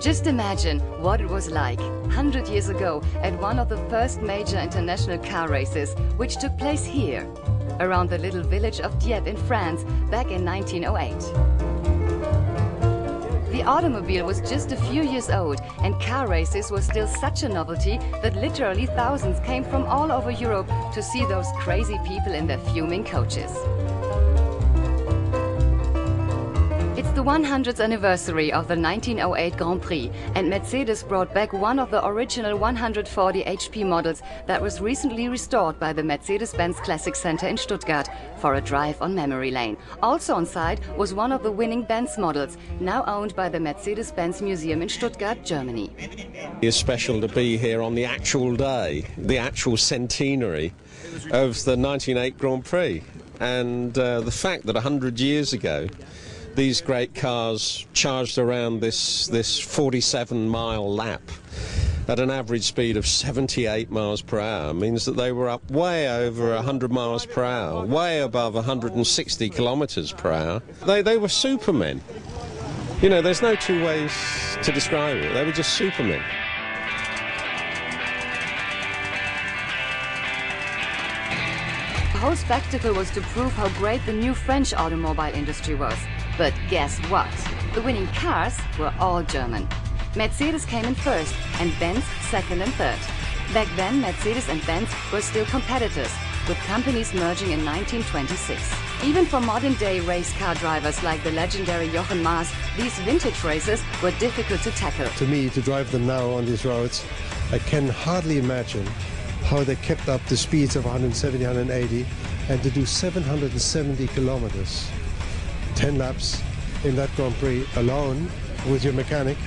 Just imagine what it was like 100 years ago at one of the first major international car races, which took place here, around the little village of Dieppe in France back in 1908. The automobile was just a few years old and car races were still such a novelty that literally thousands came from all over Europe to see those crazy people in their fuming coaches. It's the 100th anniversary of the 1908 Grand Prix, and Mercedes brought back one of the original 140 HP models that was recently restored by the Mercedes Benz Classic Center in Stuttgart for a drive on memory lane. Also on site was one of the winning Benz models, now owned by the Mercedes Benz Museum in Stuttgart, Germany. It's special to be here on the actual day, the actual centenary of the 1908 Grand Prix, and the fact that 100 years ago these great cars charged around this 47-mile lap at an average speed of 78 miles per hour means that they were up way over 100 miles per hour, way above 160 kilometers per hour. They were supermen. You know, there's no two ways to describe it. They were just supermen. The whole spectacle was to prove how great the new French automobile industry was. But guess what? The winning cars were all German. Mercedes came in first and Benz second and third. Back then, Mercedes and Benz were still competitors, with companies merging in 1926. Even for modern-day race car drivers like the legendary Jochen Maas, these vintage races were difficult to tackle. To me, to drive them now on these roads, I can hardly imagine how they kept up the speeds of 170, 180, and to do 770 kilometers. 10 laps in that Grand Prix alone with your mechanic,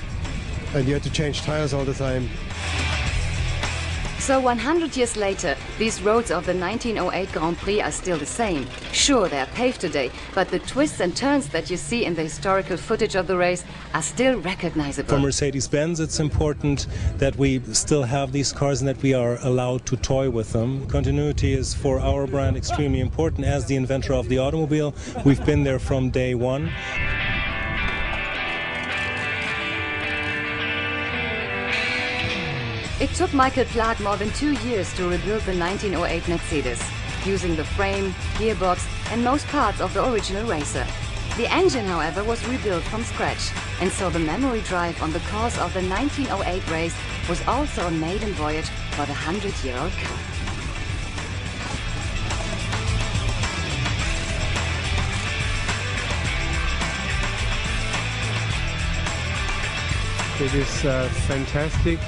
and you had to change tires all the time. So 100 years later, these roads of the 1908 Grand Prix are still the same. Sure, they are paved today, but the twists and turns that you see in the historical footage of the race are still recognizable. For Mercedes-Benz, it's important that we still have these cars and that we are allowed to toy with them. Continuity is for our brand extremely important. As the inventor of the automobile, we've been there from day one. It took Michael Plath more than 2 years to rebuild the 1908 Mercedes, using the frame, gearbox and most parts of the original racer. The engine, however, was rebuilt from scratch, and so the memory drive on the course of the 1908 race was also a maiden voyage for the 100-year-old car. It is fantastic.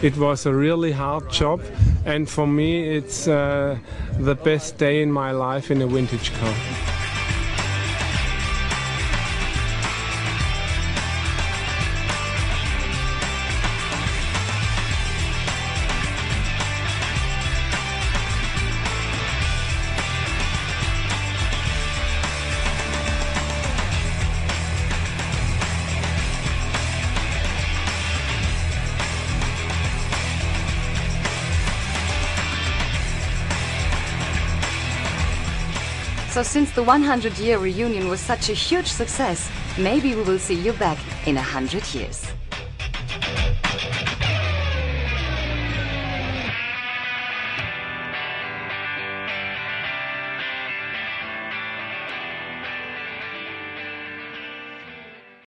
It was a really hard job, and for me it's the best day in my life in a vintage car. So since the 100-year reunion was such a huge success, maybe we will see you back in 100 years.